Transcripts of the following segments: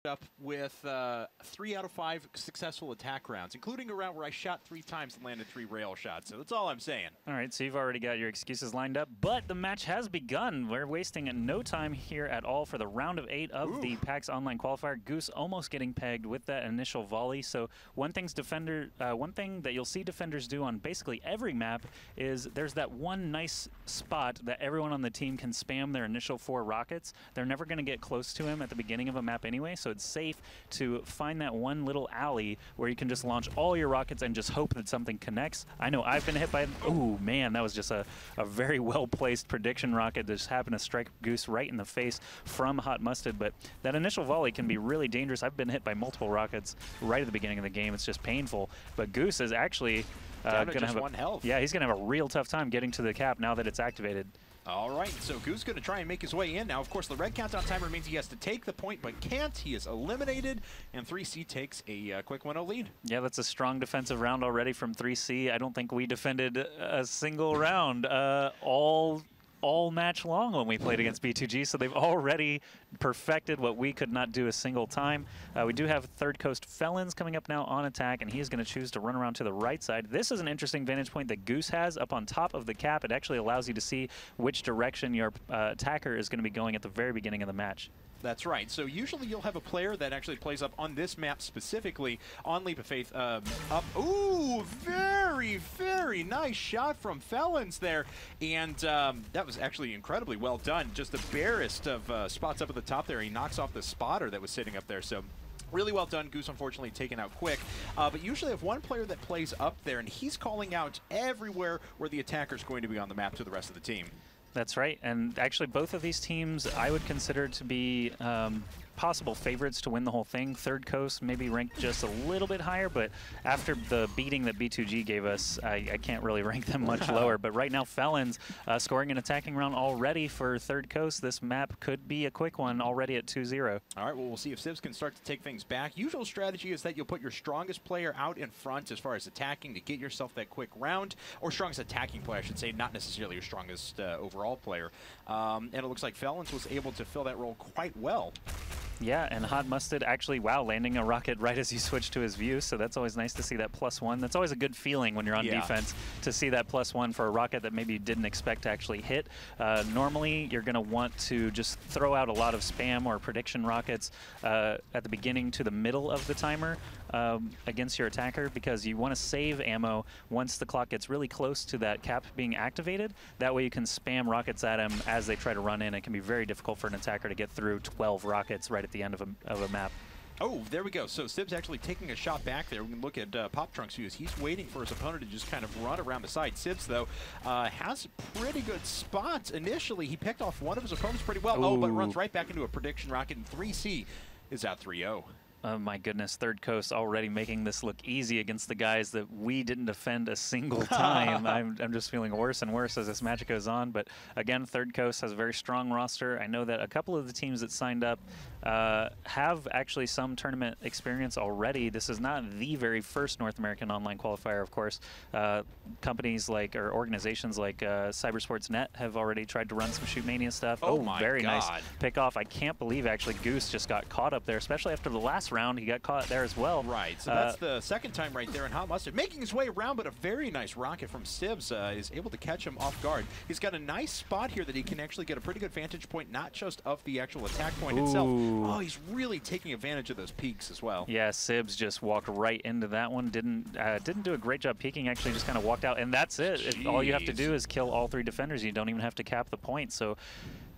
up with 3 out of 5 successful attack rounds, including a round where I shot 3 times and landed 3 rail shots. So that's all I'm saying. All right, so you've already got your excuses lined up, but the match has begun. We're wasting no time here at all for the round of 8 of the PAX Online Qualifier. Goose almost getting pegged with that initial volley. So one thing that you'll see defenders do on basically every map is there's that one nice spot that everyone on the team can spam their initial 4 rockets. They're never going to get close to him at the beginning of a map anyway, so it's safe to find that one little alley where you can just launch all your rockets and just hope that something connects. I know I've been hit by, oh man, that was just a very well-placed prediction rocket that just happened to strike Goose right in the face from Hot Mustard, but that initial volley can be really dangerous. I've been hit by multiple rockets right at the beginning of the game. It's just painful, but Goose is actually going to have one health. Yeah, he's going to have a real tough time getting to the cap now that it's activated. All right, so Goose going to try and make his way in. Now, of course, the red countdown timer means he has to take the point, but can't. He is eliminated, and 3C takes a quick 1-0 lead. Yeah, that's a strong defensive round already from 3C. I don't think we defended a single round all match long when we played against b2g, so they've already perfected what we could not do a single time. We do have Third Coast Felons coming up now on attack, and he's going to choose to run around to the right side. This is an interesting vantage point that Goose has up on top of the cap. It actually allows you to see which direction your attacker is going to be going at the very beginning of the match. That's right. So usually you'll have a player that actually plays up on this map specifically on Leap of Faith. Up. Ooh, very, very nice shot from Felons there. And that was actually incredibly well done. Just the barest of spots up at the top there. He knocks off the spotter that was sitting up there. So really well done. Goose unfortunately taken out quick. But usually have one player that plays up there, and he's calling out everywhere where the attacker's going to be on the map to the rest of the team. That's right, and actually both of these teams I would consider to be possible favorites to win the whole thing. Third Coast maybe ranked just a little bit higher, but after the beating that b2g gave us, I can't really rank them much lower. But right now, Felons scoring an attacking round already for Third Coast. This map could be a quick one already at 2-0. All right, well, we'll see if Sibs can start to take things back. Usual strategy is that you'll put your strongest player out in front as far as attacking to get yourself that quick round, or strongest attacking player, I should say, not necessarily your strongest overall player. And it looks like Felons was able to fill that role quite well. Yeah, and Hot Mustard actually, wow, landing a rocket right as you switch to his view, so that's always nice to see that +1. That's always a good feeling when you're on defense, to see that +1 for a rocket that maybe you didn't expect to actually hit. Normally, you're going to want to just throw out a lot of spam or prediction rockets at the beginning to the middle of the timer against your attacker, because you want to save ammo once the clock gets really close to that cap being activated. That way you can spam rockets at him as they try to run in. It can be very difficult for an attacker to get through 12 rockets right at the end of a map. Oh, there we go. So Sibs actually taking a shot back there. We can look at Pop Trunk's views. He's waiting for his opponent to just kind of run around the side. Sibs, though, has a pretty good spot. Initially, he picked off one of his opponents pretty well. Ooh. Oh, but runs right back into a prediction rocket, and 3C is out 3-0. Oh my goodness, Third Coast already making this look easy against the guys that we didn't defend a single time. I'm just feeling worse and worse as this match goes on. But again, Third Coast has a very strong roster. I know that a couple of the teams that signed up have actually some tournament experience already. This is not the very first North American online qualifier, of course. Companies like, or organizations like Cybersports.net have already tried to run some Shootmania stuff. Oh my very God. Nice pickoff. I can't believe actually Goose just got caught up there, especially after the last round he got caught there as well. Right, so that's the second time right there in Hot Mustard. Making his way around, but a very nice rocket from Sibs is able to catch him off guard. He's got a nice spot here that he can actually get a pretty good vantage point, not just of the actual attack point itself. Oh, he's really taking advantage of those peaks as well. Yeah, Sibs just walked right into that one. Didn't do a great job peeking, actually just kind of walked out, and that's it. All you have to do is kill all 3 defenders. You don't even have to cap the point. So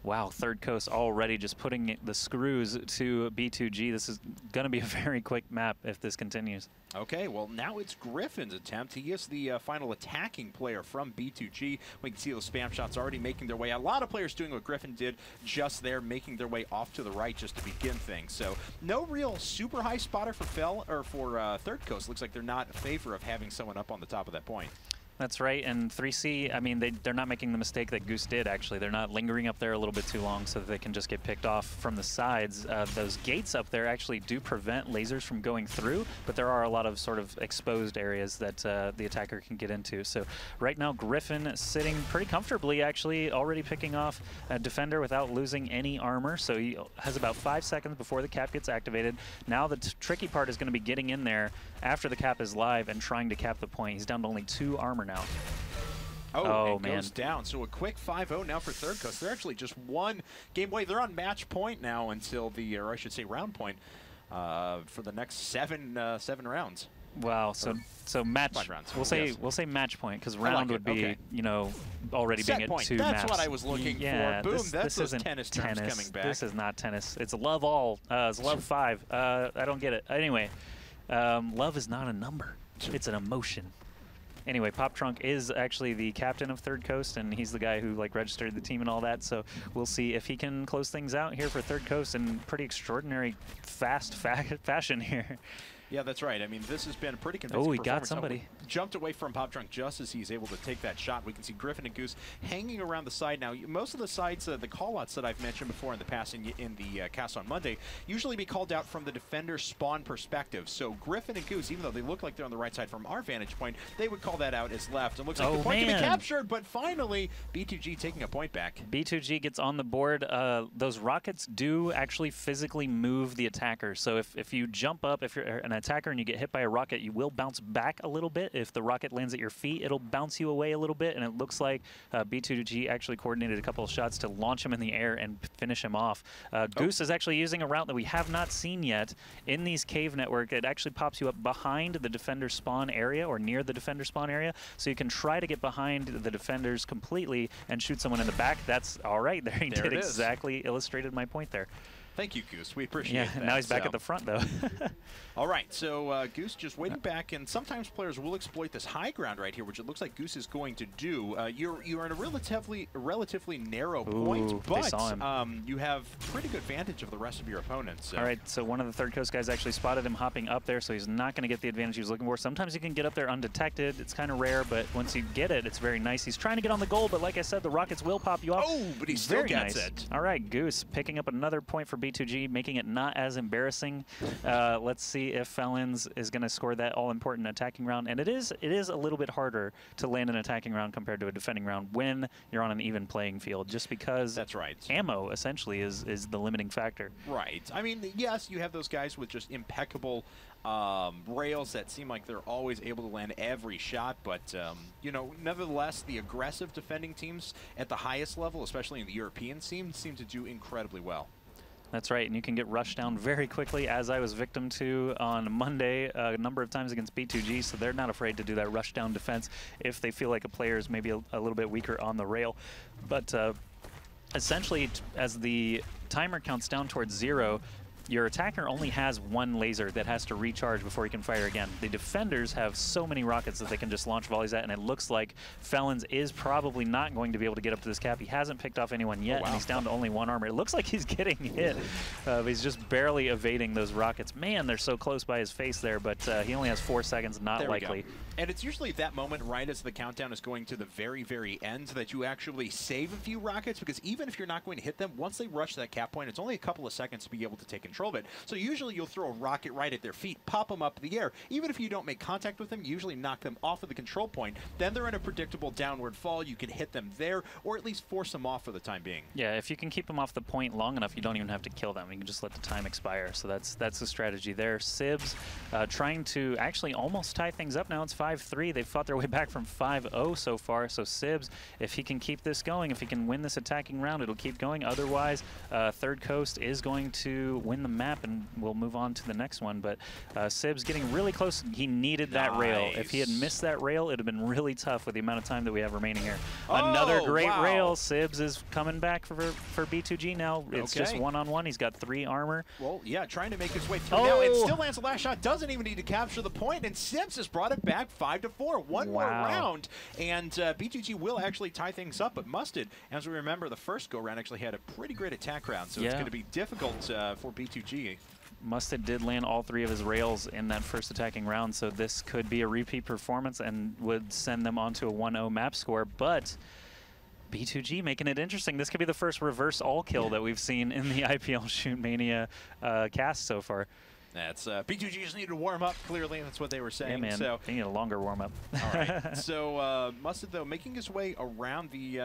wow, Third Coast already just putting the screws to b2g. This is going to be a very quick map if this continues. Okay, well, now it's Griffin's attempt. He is the final attacking player from b2g. We can see those spam shots already making their way. A lot of players doing what Griffin did just there, making their way off to the right just to begin things. So no real super high spotter for Third Coast. Looks like they're not in favor of having someone up on the top of that point. That's right, and 3C, I mean, they're not making the mistake that Goose did, actually. They're not lingering up there a little bit too long so that they can just get picked off from the sides. Those gates up there actually do prevent lasers from going through, but there are a lot of sort of exposed areas that the attacker can get into. So right now, Griffin sitting pretty comfortably, actually, already picking off a defender without losing any armor. So he has about 5 seconds before the cap gets activated. Now the tricky part is going to be getting in there after the cap is live and trying to cap the point. He's down to only 2 armor now. Oh, it goes down. So a quick 5-0 now for Third Coast. They're actually just one game away. They're on match point now until the, or I should say round point, for the next seven rounds. Wow. So match. 5 rounds. We'll say match point because round would be you know already set being point. at 2 That's maps. what I was looking for. Boom. That's those tennis terms coming back. This is not tennis. It's love all. It's love 5. I don't get it. Anyway, love is not a number. It's an emotion. Anyway, Pop Trunk is actually the captain of Third Coast, and he's the guy who like registered the team and all that. So we'll see if he can close things out here for Third Coast in pretty extraordinary fast fashion here. Yeah, that's right. I mean, this has been a pretty convincing performance. Oh, he got somebody. Jumped away from Pop Trunk just as he's able to take that shot. We can see Griffin and Goose hanging around the side now. Most of the sides, the call-outs that I've mentioned before in the past in the cast on Monday, usually be called out from the defender spawn perspective. So Griffin and Goose, even though they look like they're on the right side from our vantage point, they would call that out as left. It looks like the point can be captured, but finally, b2g taking a point back. b2g gets on the board. Those rockets do actually physically move the attacker. So if you jump up, if you're an attacker and you get hit by a rocket, you will bounce back a little bit. If the rocket lands at your feet, it'll bounce you away a little bit, and it looks like b2g actually coordinated a couple of shots to launch him in the air and finish him off. Goose is actually using a route that we have not seen yet in these cave network. It actually pops you up behind the defender spawn area or near the defender spawn area, so you can try to get behind the defenders completely and shoot someone in the back. That's all right. There he did exactly illustrated my point there. Thank you, Goose. We appreciate that. Now he's back at the front, though. All right, so Goose just waiting back, and sometimes players will exploit this high ground right here, which it looks like Goose is going to do. You're in a relatively narrow point, but you have pretty good advantage of the rest of your opponents. So. All right, so one of the Third Coast guys actually spotted him hopping up there, so he's not going to get the advantage he was looking for. Sometimes you can get up there undetected. It's kind of rare, but once you get it, it's very nice. He's trying to get on the goal, but like I said, the rockets will pop you off. Oh, but he still gets it. All right, Goose picking up another point for b2g, making it not as embarrassing. Let's see if Felons is going to score that all-important attacking round. And it is a little bit harder to land an attacking round compared to a defending round when you're on an even playing field, just because that's right. Ammo essentially is the limiting factor. Right. I mean, yes, you have those guys with just impeccable rails that seem like they're always able to land every shot, but you know, nevertheless, the aggressive defending teams at the highest level, especially in the European scene, seem to do incredibly well. That's right, and you can get rushed down very quickly, as I was victim to on Monday a number of times against b2g, so they're not afraid to do that rush down defense if they feel like a player is maybe a little bit weaker on the rail. But essentially, as the timer counts down towards 0, your attacker only has 1 laser that has to recharge before he can fire again. The defenders have so many rockets that they can just launch volleys at, and it looks like Felons is probably not going to be able to get up to this cap. He hasn't picked off anyone yet, and he's down to only 1 armor. It looks like he's getting hit. He's just barely evading those rockets. Man, they're so close by his face there, but he only has 4 seconds, not likely. And it's usually that moment right as the countdown is going to the very, very end that you actually save a few rockets, because even if you're not going to hit them, once they rush that cap point, it's only a couple of seconds to be able to take control of it. So usually you'll throw a rocket right at their feet, pop them up in the air. Even if you don't make contact with them, you usually knock them off of the control point. Then they're in a predictable downward fall. You can hit them there, or at least force them off for the time being. Yeah, if you can keep them off the point long enough, you don't even have to kill them. You can just let the time expire. So that's the strategy there. Sibs trying to actually almost tie things up now. It's 5-3. They've fought their way back from 5-0 so far. So Sibs, if he can keep this going, if he can win this attacking round, it'll keep going. Otherwise, Third Coast is going to win the map, and we'll move on to the next one. But Sibs getting really close. He needed that rail. If he had missed that rail, it would have been really tough with the amount of time that we have remaining here. Another great rail. Sibs is coming back for b2g now. It's just one-on-one. He's got 3 armor. Well, yeah, trying to make his way through now. It still lands the last shot. Doesn't even need to capture the point, and Sibs has brought it back 5-4. One more round, and b2g will actually tie things up, but Mustard, as we remember, the first go-round actually had a pretty great attack round, so it's going to be difficult for b2g. Mustard did land all 3 of his rails in that first attacking round, so this could be a repeat performance and would send them onto a 1-0 map score, but b2g making it interesting. This could be the first reverse all kill that we've seen in the IPL Shootmania cast so far. That's b2g just needed to warm up. Clearly, that's what they were saying. Yeah, man. So they need a longer warm up. all right. So Mustard though making his way around the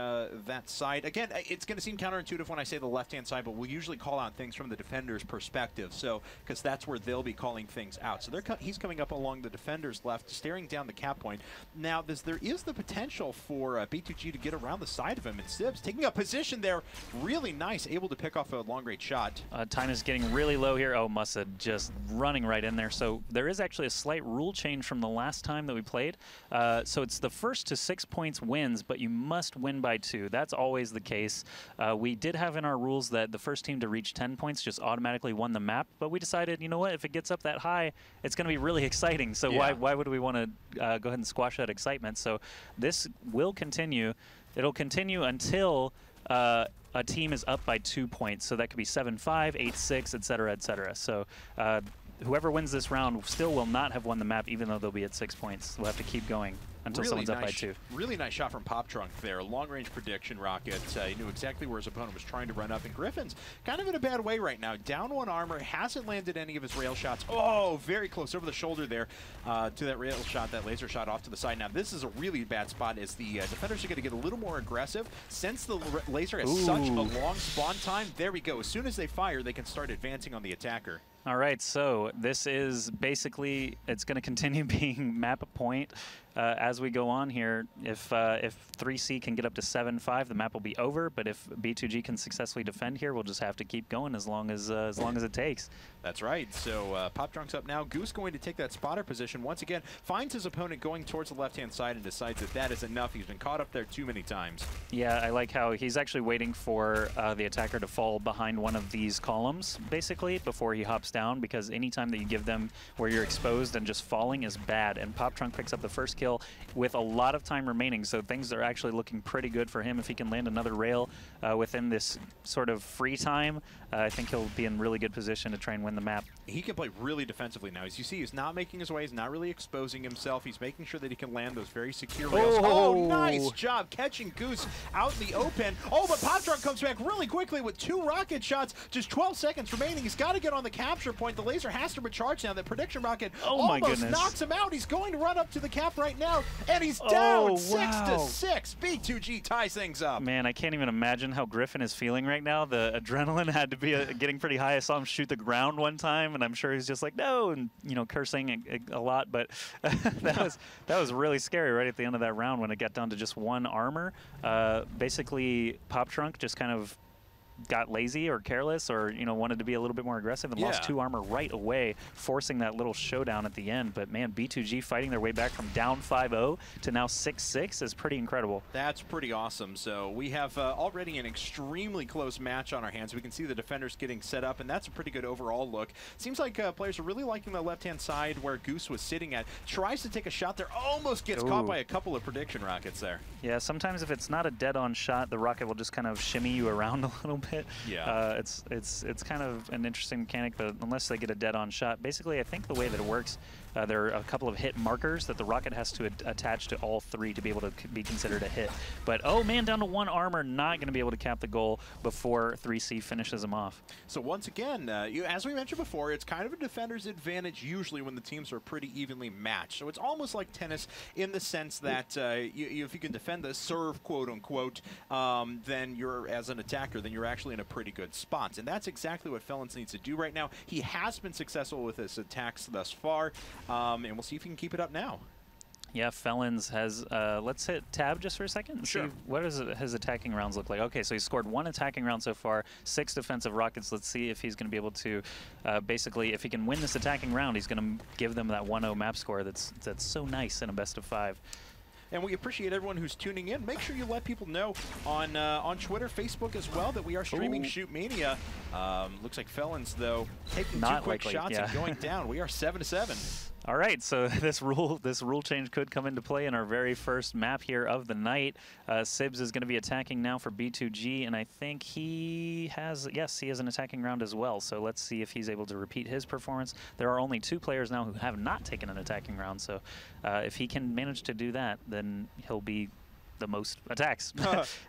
that side. Again, it's going to seem counterintuitive when I say the left-hand side, but we'll usually call out things from the defender's perspective. So because that's where they'll be calling things out. So he's coming up along the defender's left, staring down the cap point. Now there is the potential for b2g to get around the side of him, and Sibs taking a position there, really nice, able to pick off a long-range shot. Time is getting really low here. Oh, Mustard just running right in there. So there is actually a slight rule change from the last time that we played. So it's the first to 6 points wins, but you must win by 2. That's always the case. We did have in our rules that the first team to reach 10 points just automatically won the map, but we decided, you know what, if it gets up that high, it's going to be really exciting. So yeah. why would we want to go ahead and squash that excitement? So this will continue. It'll continue until a team is up by 2 points. So that could be 7-5, 8-6, etc., etc. So whoever wins this round still will not have won the map, even though they'll be at 6 points. We'll have to keep going until someone's up by 2. Really nice shot from Pop Trunk there. Long-range prediction rocket. He knew exactly where his opponent was trying to run up. And Griffin's kind of in a bad way right now. Down 1 armor, hasn't landed any of his rail shots. Oh, very close over the shoulder there to that rail shot, that laser shot off to the side. Now, this is a really bad spot as the defenders are going to get a little more aggressive. Since the laser has such a long spawn time, there we go. As soon as they fire, they can start advancing on the attacker. All right, so this is basically, it's going to continue being map a point as we go on here. If 3C can get up to 7-5, the map will be over. But if b2g can successfully defend here, we'll just have to keep going as long as it takes. That's right. So Pop Drunk's up now. Goose going to take that spotter position once again. Finds his opponent going towards the left-hand side and decides that that is enough. He's been caught up there too many times. Yeah, I like how he's actually waiting for the attacker to fall behind one of these columns, basically, before he hops down, because anytime that you give them where you're exposed and just falling is bad. And Pop Trunk picks up the first kill with a lot of time remaining, so things are actually looking pretty good for him. If he can land another rail within this sort of free time, I think he'll be in really good position to try and win the map. He can play really defensively now. As you see, he's not making his way. He's not really exposing himself. He's making sure that he can land those very secure rails. Oh, nice job catching Goose out in the open. Oh, but Pop Trunk comes back really quickly with 2 rocket shots. Just 12 seconds remaining. He's got to get on the capture point. The laser has to recharge now. That prediction rocket almost knocks him out. He's going to run up to the cap right now, and he's down 6-6. b2g ties things up. Man, I can't even imagine how Griffin is feeling right now. The adrenaline had to be getting pretty high. I saw him shoot the ground one time, and I'm sure he's just like, no, and cursing a lot. But that was really scary right at the end of that round when it got down to just 1 armor. Basically, Pop Trunk just kind of got lazy or careless or wanted to be a little bit more aggressive and lost 2 armor right away, forcing that little showdown at the end. But man, b2g fighting their way back from down 5-0 to now 6-6 is pretty incredible. That's pretty awesome. So we have already an extremely close match on our hands. We can see the defenders getting set up, and that's a pretty good overall look. Seems like players are really liking the left-hand side where Goose was sitting at. Tries to take a shot there, almost gets caught by a couple of prediction rockets there. Yeah, sometimes if it's not a dead-on shot, the rocket will just kind of shimmy you around a little bit. Yeah. It's kind of an interesting mechanic, but unless they get a dead-on shot, basically I think the way that it works, there are a couple of hit markers that the rocket has to attach to all 3 to be able to be considered a hit. But oh man, down to 1 armor, not going to be able to cap the goal before 3C finishes him off. So once again, as we mentioned before, it's kind of a defender's advantage usually when the teams are pretty evenly matched. So it's almost like tennis in the sense that if you can defend the serve, quote unquote, then you're, as an attacker, then you're actually in a pretty good spot. And that's exactly what Felons needs to do right now. He has been successful with his attacks thus far, and we'll see if he can keep it up now. Yeah, Felons has, let's hit tab just for a second and see what does his attacking rounds look like. Okay, so he's scored 1 attacking round so far, 6 defensive rockets. Let's see if he's going to be able to, basically, if he can win this attacking round, he's going to give them that 1-0 map score that's so nice in a best of 5. And we appreciate everyone who's tuning in. Make sure you let people know on Twitter, Facebook as well that we are streaming Shootmania. Looks like Felons, though, taking 2 quick shots and going down. We are 7-7. All right, so this rule change could come into play in our very first map here of the night. Sibs is going to be attacking now for b2g, and I think he has an attacking round as well. So let's see if he's able to repeat his performance. There are only 2 players now who have not taken an attacking round, so if he can manage to do that, then he'll be the most attacks.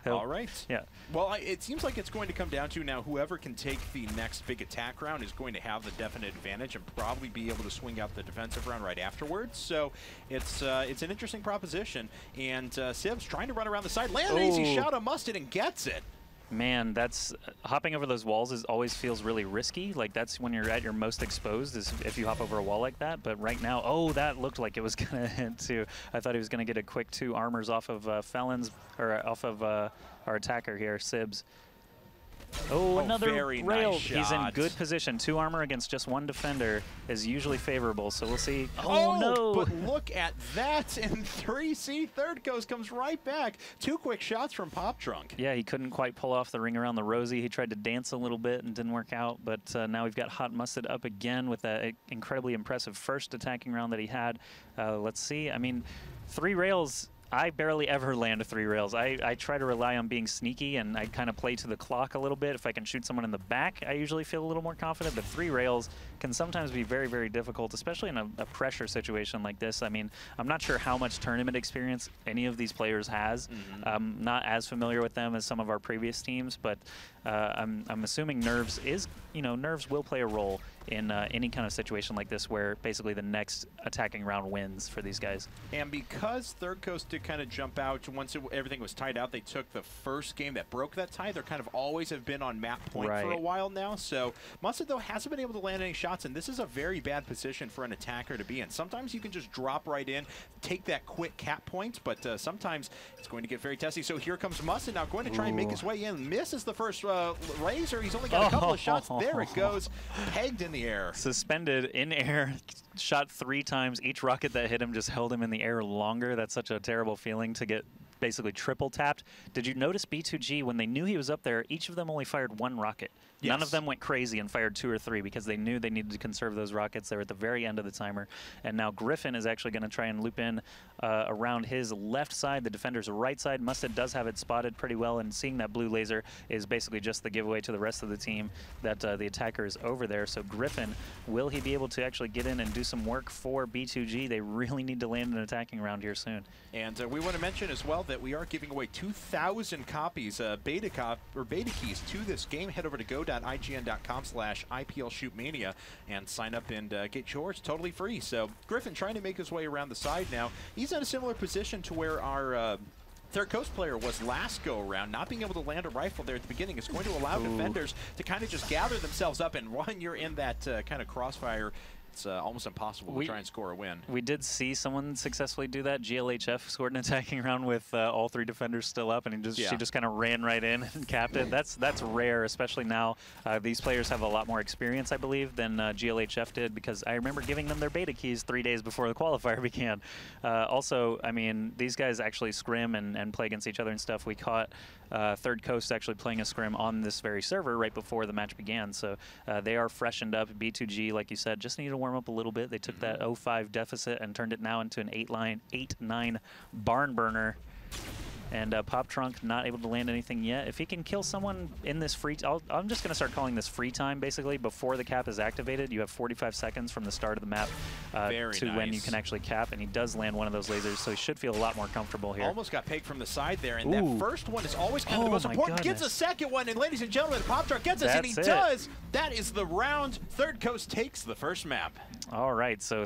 All right. Yeah. Well, it seems like it's going to come down to now whoever can take the next big attack round is going to have the definite advantage and probably be able to swing out the defensive round right afterwards. So it's an interesting proposition. And Sibs trying to run around the side, land an easy shot on Mustard and gets it. Man, that's hopping over those walls always feels really risky. Like that's when you're at your most exposed is if you hop over a wall like that. But right now, that looked like it was gonna hit too. I thought he was gonna get a quick 2 armors off of Felons or off of our attacker here, Sibs. Oh, another very rail. Nice He's in shot. good position. 2 armor against just 1 defender is usually favorable, so we'll see. Oh, no! But look at that in 3C. Third Coast comes right back. 2 quick shots from Pop Trunk. Yeah, he couldn't quite pull off the ring around the rosy. He tried to dance a little bit and didn't work out, but now we've got Hot Mustard up again with that incredibly impressive first attacking round that he had. Let's see. I mean, 3 rails. I barely ever land 3 rails. I try to rely on being sneaky, and I kind of play to the clock a little bit. If I can shoot someone in the back, I usually feel a little more confident, but 3 rails can sometimes be very, very difficult, especially in a pressure situation like this. I mean, I'm not sure how much tournament experience any of these players has. I'm not as familiar with them as some of our previous teams, but I'm assuming nerves will play a role in any kind of situation like this where basically the next attacking round wins for these guys. And because Third Coast did kind of jump out once everything was tied out, they took the first game that broke that tie. They're kind of always have been on map point for a while now. So Mustard, though, hasn't been able to land any shots, and this is a very bad position for an attacker to be in. Sometimes you can just drop right in, take that quick cap point, but sometimes it's going to get very testy. So here comes Mustard now going to try and make his way in. Misses the first laser. He's only got a couple of shots. There it goes. Pegged in the air. Suspended in air. Shot 3 times. Each rocket that hit him just held him in the air longer. That's such a terrible feeling to get basically triple tapped. Did you notice b2g, when they knew he was up there, each of them only fired 1 rocket? Yes. None of them went crazy and fired 2 or 3 because they knew they needed to conserve those rockets. They were at the very end of the timer. And now Griffin is actually going to try and loop in around his left side, the defender's right side. Mustard does have it spotted pretty well, and seeing that blue laser is basically just the giveaway to the rest of the team that the attacker is over there. So Griffin, will he be able to actually get in and do some work for b2g? They really need to land an attacking round here soon. And we want to mention as well that we are giving away 2,000 copies, beta keys to this game. Head over to go.ign.com/IPL Shootmania and sign up and get yours totally free. So Griffin trying to make his way around the side now. He's in a similar position to where our Third Coast player was last go-around. Not being able to land a rifle there at the beginning is going to allow defenders to kind of just gather themselves up, and when you're in that kind of crossfire, it's almost impossible to try and score a win. We did see someone successfully do that. GLHF scored an attacking round with all 3 defenders still up, and she just kind of ran right in and capped it. That's rare, especially now. These players have a lot more experience, I believe, than GLHF did, because I remember giving them their beta keys 3 days before the qualifier began. Also, I mean, these guys actually scrim and play against each other and stuff. We caught Third Coast actually playing a scrim on this very server right before the match began, so they are freshened up. b2g, like you said, just need to warm up a little bit. They took that 0-5 deficit and turned it now into an 8-9 barn burner. And Pop Trunk not able to land anything yet. If he can kill someone in this free... I'm just going to start calling this free time, basically. Before the cap is activated, you have 45 seconds from the start of the map to when you can actually cap, and he does land one of those lasers, so he should feel a lot more comfortable here. Almost got pegged from the side there, and that first one is always kind of the most important. Gets a second one, and ladies and gentlemen, Pop Trunk gets us, and he does! That is the round. Third Coast takes the first map. All right, so